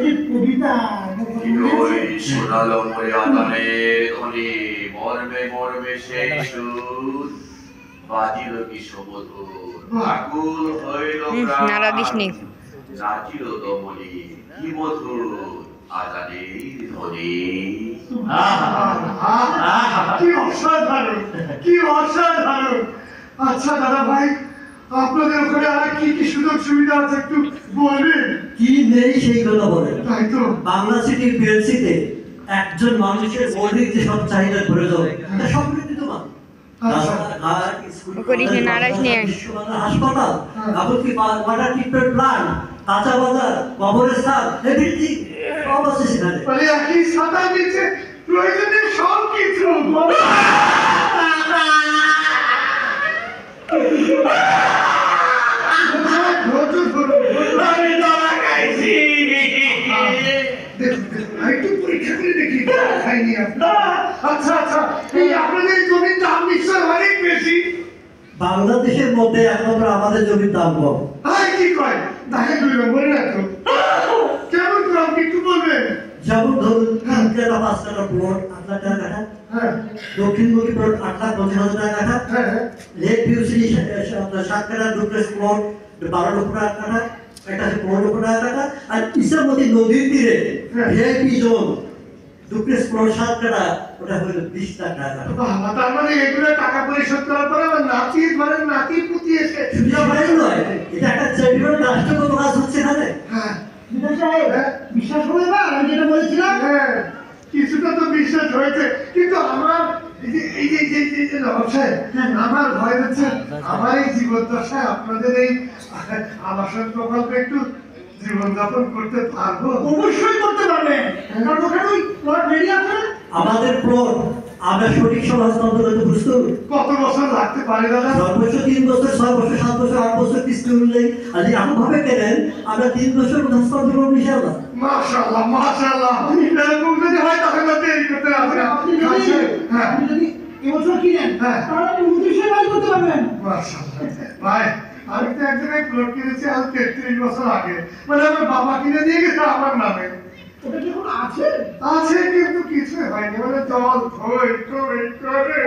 এই কবিতা ওই সোনালো মরে আদানের ধ্বনি মর্মে মর্মে সেই সুর বাজিল কি সমধুর আকুল হইল নাড়া দিসনি। নাচিল দমনি কি মধুর আদানের ধ্বনি। কি অসাধারণ, কি অসাধারণ। আচ্ছা দাদা ভাই, আপনাদের ওখানে আর কি কি সুযোগ সুবিধা আছে একটু বলবেন? কি নেই সেই কথা বলেন। তাই তো বাংলা সিটি পিএলসিতে একজন মানুষের মৌলিক যে সব চাহিদার প্রয়োজন তা সমৃদ্ধ মান। হাসপাতাল, এমনকি ওয়াটার ট্রিটমেন্ট প্লান্ট, কাঁচা বাজার, কবরস্থান, এভরিথিং সব আছে সেখানে। মানে একই ছাতার নিচে প্রয়োজনীয় সব কিছু। আমি ধরা খাইছি। একটু পরীক্ষা করে দেখি খাইনি আপনার। আচ্ছা আচ্ছা, এই আপনাদের জমির দাম নিশ্চয় অনেক বেশি। বাংলাদেশের মধ্যে একমাত্র আমাদের জমির দাম কম। আয় কি কয়, তাকে 2 নম্বরে রাখো। কেমন দাম একটু বলবেন? যেমন ধরুন 3 কাঠা 5 কাঠা প্লট 8 লাখ টাকা কাঠা, হ্যাঁ দক্ষিণমুখী প্লট 8,50,000 টাকা কাঠা, হ্যাঁ লেক ভিউসি 7 কাঠা ডুপ্লেক্স প্লট 12 লক্ষ টাকা কাঠা, একটা 15 লক্ষ টাকা কাঠা, আর ইসামতি নদীর তীরে ভিআইপি জোন ডুপ্লেক্স প্লট 7 কাঠা, ওটা হলো 20 লাখ টাকা কাঠা। বাবা, তার মানে এগুলো টাকা পরিশোধ করার পরে আমার নাতি ধরেন নাতি পুতি এসে সুবিধা পাই নয়, এটা একটা চ্যারিটেবল রাষ্ট্রগত কাজ হচ্ছে এখানে। হ্যাঁ বিশ্বাস হবে না আমি যেটা বলেছিলাম? হ্যাঁ, কিছুটা তো বিশ্বাস হয়েছে, কিন্তু আমার এই যে নবাব সাহেব, আমার ভয় হচ্ছে আমার এই জীবদ্দশায় আপনাদের এই আবাসন প্রকল্পে একটু জীবনযাপন করতে পারবো? অবশ্যই করতে পারবেন, কারণ ওখানে ওই প্লট রেডি আছে। আমাদের প্লট আমরা সঠিক সময় হস্তান্তর করতে প্রস্তুত। কত বছর লাগতে পারে দাদা? সর্বোচ্চ 3 বছর, 6 বছর, 7 বছর, 8 বছর কিস্তি অনুযায়ী। আর যদি এমন ভাবে কেনেন আমরা 3 বছর হস্তান্তর করবো ইনশাআল্লাহ। মাশাআল্লাহ মাশাআল্লাহ, এরকম যদি হয় তখন তো দেরি করতে হবে না। আপনি হ্যাঁ যদি এবছর কিনেন হ্যাঁ তাহলে আপনি 29 মাস করতে পারবেন। মাশাআল্লাহ ভাই, আমি তো এক জায়গায় প্লট কিনেছি আজ 33 বছর আগে, মানে আমার বাবা কিনে দিয়ে গেছে আমার নামে। ওটা কি এখন আছে? আছে কিন্তু কিছু হয়নি, মানে জল ধই টই করে।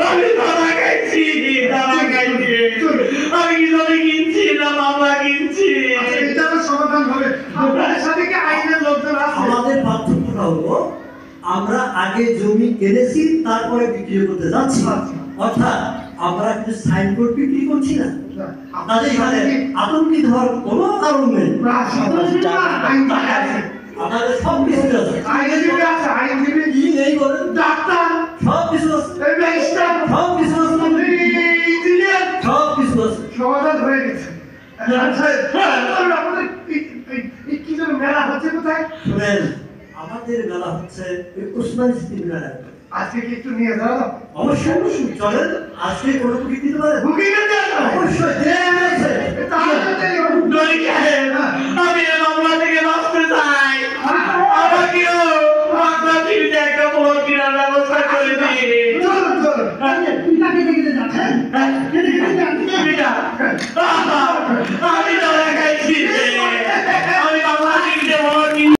আমি ধরা খাইছি, ধরা খাইছি। আমি কি জমি কিনছি না মামলা কিনছি? আচ্ছা, এটা তো সমাধান হবে। আপনাদের সাথে কি আইনের লোকজন আছে? আমাদের পার্থক্যটা হলো আমরা আগে জমি কিনেছি তারপরে বিক্রি করতে যাচ্ছি। অর্থাৎ আমরা কিন্তু সাইনবোর্ড বিক্রি করছি না। আপনাদের এখানে আতঙ্কিত হওয়ার কোনো কারণ নেই। আইনজীবী আছে, আমাদের সব কিছু আছে। আইনজীবী আছে, আইনজীবী, কি নেই বলেন? ডাক্তার, সব কিছু আছে, ব্যারিস্টার, সব কিছু আছে, ইঞ্জিনিয়ার, সব কিছু আছে। সমাধান হয়ে গেছে। আচ্ছা, আপনাদের কি যেন মেলা হচ্ছে কোথায়? শুনেন, আমাদের মেলা হচ্ছে উসমান সিদ্দিক মেলা। আজকে কি একটু নিয়ে যাও? অবশ্যই অবশ্যই চলেন, আজকে কোনো বুকিং দিতে পারেন? বুকিং এর দেওয়া যাবে? অবশ্যই দেয়া আছে। তাহলে দড়ি সাহেব, আমি এই মামলা থেকে বাঁচতে চাই। আমাকেও আপনার টিভিতে একটা প্লট কেনার ব্যবস্থা করে দিন। চলুন চলুন। পিতাকে দেখতে যাচ্ছেন? আমি ধরা খাইছি রে।